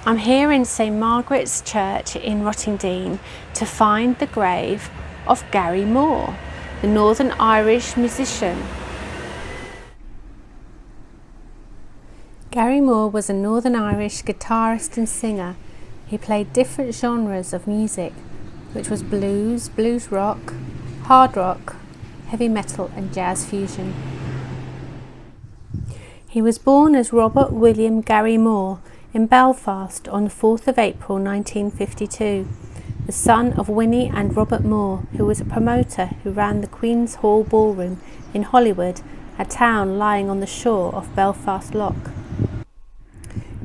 I'm here in St Margaret's Church in Rottingdean to find the grave of Gary Moore, the Northern Irish musician. Gary Moore was a Northern Irish guitarist and singer. He played different genres of music, which was blues, blues rock, hard rock, heavy metal and jazz fusion. He was born as Robert William Gary Moore in Belfast on the 4th of April 1952, the son of Winnie and Robert Moore, who was a promoter who ran the Queen's Hall Ballroom in Hollywood, a town lying on the shore of Belfast Lough.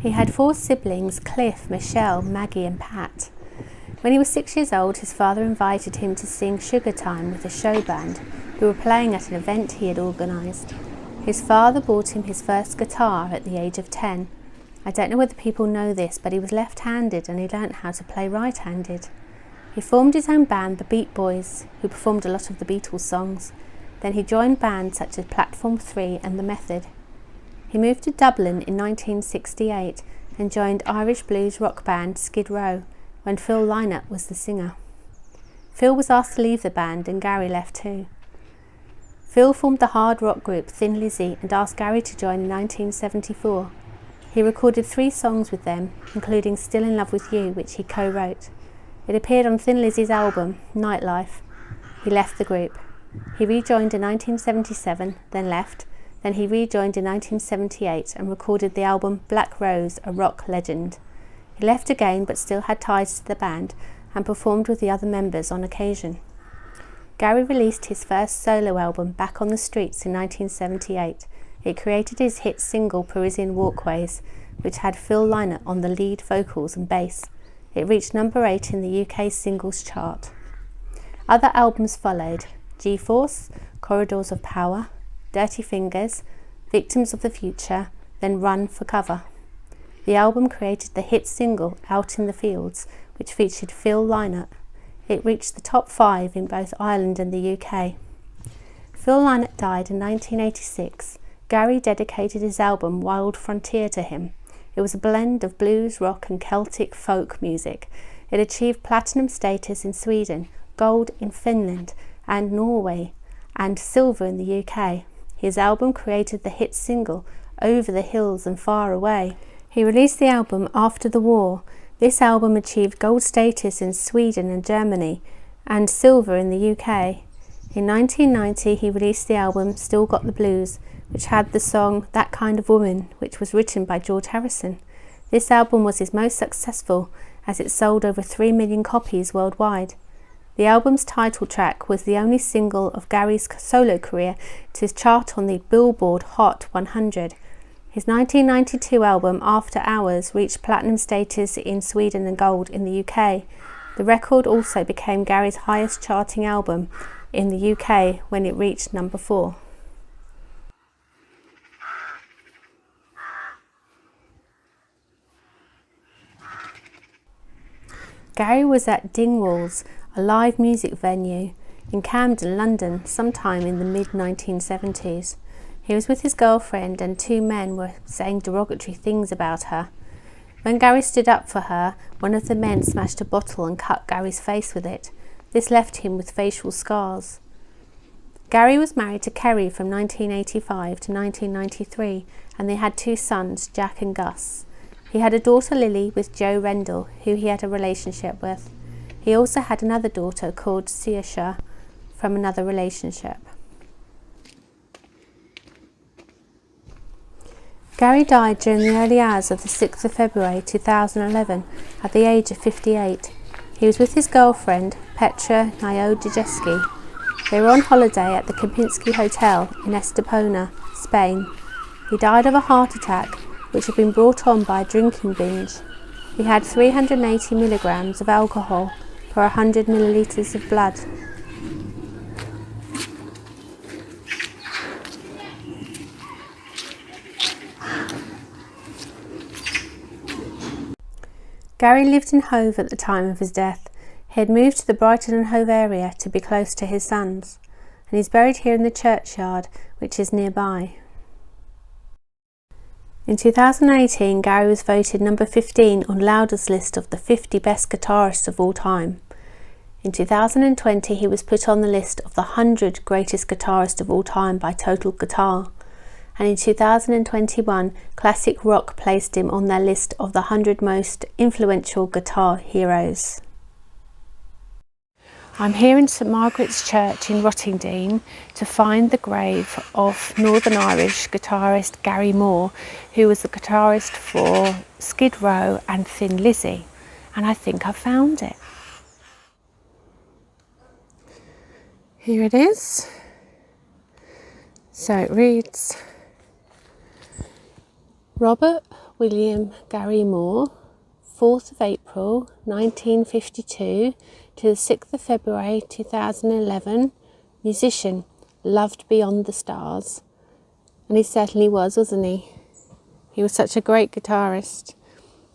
He had 4 siblings, Cliff, Michelle, Maggie and Pat. When he was 6 years old, his father invited him to sing Sugar Time with a show band who were playing at an event he had organised. His father bought him his first guitar at the age of 10. I don't know whether people know this, but he was left-handed and he learnt how to play right-handed. He formed his own band, the Beat Boys, who performed a lot of the Beatles songs. Then he joined bands such as Platform 3 and The Method. He moved to Dublin in 1968 and joined Irish blues rock band Skid Row when Phil Lynott was the singer. Phil was asked to leave the band and Gary left too. Phil formed the hard rock group Thin Lizzy and asked Gary to join in 1974. He recorded 3 songs with them, including Still in Love with You, which he co-wrote. It appeared on Thin Lizzy's album, Nightlife. He left the group. He rejoined in 1977, then left. Then he rejoined in 1978 and recorded the album Black Rose, a rock legend. He left again but still had ties to the band and performed with the other members on occasion. Gary released his first solo album, Back on the Streets, in 1978. It created his hit single Parisian Walkways, which had Phil Lynott on the lead vocals and bass. It reached number 8 in the UK singles chart. Other albums followed: G-Force, Corridors of Power, Dirty Fingers, Victims of the Future, then Run for Cover. The album created the hit single Out in the Fields, which featured Phil Lynott. It reached the top 5 in both Ireland and the UK. Phil Lynott died in 1986. Gary dedicated his album Wild Frontier to him. It was a blend of blues, rock and Celtic folk music. It achieved platinum status in Sweden, gold in Finland and Norway, and silver in the UK. His album created the hit single Over the Hills and Far Away. He released the album after the war. This album achieved gold status in Sweden and Germany and silver in the UK. In 1990 he released the album Still Got the Blues, which had the song That Kind of Woman, which was written by George Harrison. This album was his most successful as it sold over 3 million copies worldwide. The album's title track was the only single of Gary's solo career to chart on the Billboard Hot 100. His 1992 album After Hours reached platinum status in Sweden and gold in the UK. The record also became Gary's highest charting album in the UK when it reached number 4. Gary was at Dingwalls, a live music venue in Camden, London, sometime in the mid-1970s. He was with his girlfriend and 2 men were saying derogatory things about her. When Gary stood up for her, one of the men smashed a bottle and cut Gary's face with it. This left him with facial scars. Gary was married to Kerry from 1985 to 1993 and they had 2 sons, Jack and Gus. He had a daughter Lily with Joe Rendell, who he had a relationship with. He also had another daughter called Saoirse from another relationship. Gary died during the early hours of the 6th of February 2011 at the age of 58. He was with his girlfriend, Petra Niodejeski. They were on holiday at the Kempinski Hotel in Estepona, Spain. He died of a heart attack, which had been brought on by a drinking binge. He had 380 milligrams of alcohol per 100 millilitres of blood. Gary lived in Hove at the time of his death. He had moved to the Brighton and Hove area to be close to his sons, and he's buried here in the churchyard, which is nearby. In 2018, Gary was voted number 15 on Lauder's list of the 50 best guitarists of all time. In 2020, he was put on the list of the 100 greatest guitarists of all time by Total Guitar. And in 2021, Classic Rock placed him on their list of the 100 most influential guitar heroes. I'm here in St Margaret's Church in Rottingdean to find the grave of Northern Irish guitarist Gary Moore, who was the guitarist for Skid Row and Thin Lizzy, and I think I found it. Here it is. So it reads, Robert William Gary Moore, 4th of April 1952 to the 6th of February 2011, musician, loved beyond the stars. And he certainly was, wasn't he? He was such a great guitarist.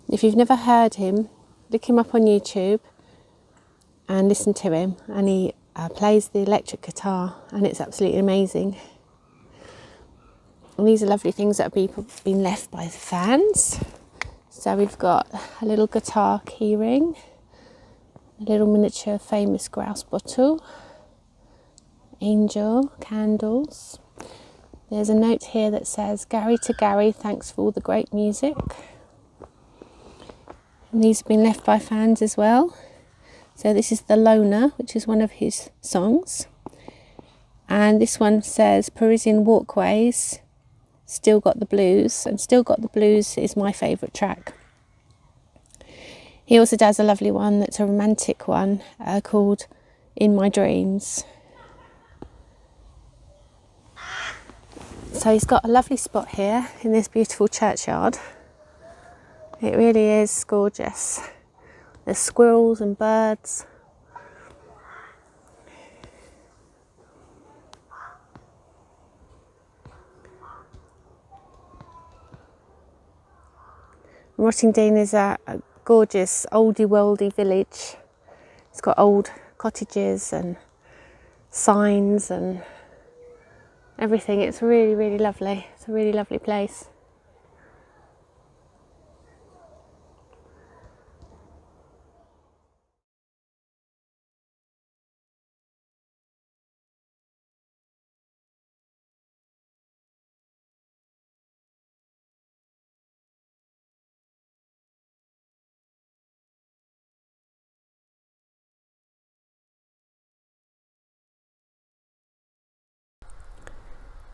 If you've never heard him, look him up on YouTube and listen to him. And he plays the electric guitar, and it's absolutely amazing. And these are lovely things that have been left by the fans. So we've got a little guitar keyring, a little miniature famous grouse bottle, angel, candles. There's a note here that says, Gary to Gary, thanks for all the great music. And these have been left by fans as well. So this is The Loner, which is one of his songs. And this one says, Parisian Walkways, Still Got the Blues. And Still Got the Blues is my favourite track. He also does a lovely one that's a romantic one called In My Dreams. So he's got a lovely spot here in this beautiful churchyard. It really is gorgeous. There's squirrels and birds. Rottingdean is a gorgeous oldie-worldy village. It's got old cottages and signs and everything. It's really, really lovely. It's a really lovely place.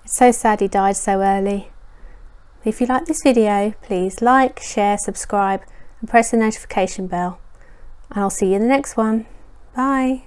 It's so sad he died so early. If you like this video, please like, share, subscribe and press the notification bell. And I'll see you in the next one. Bye.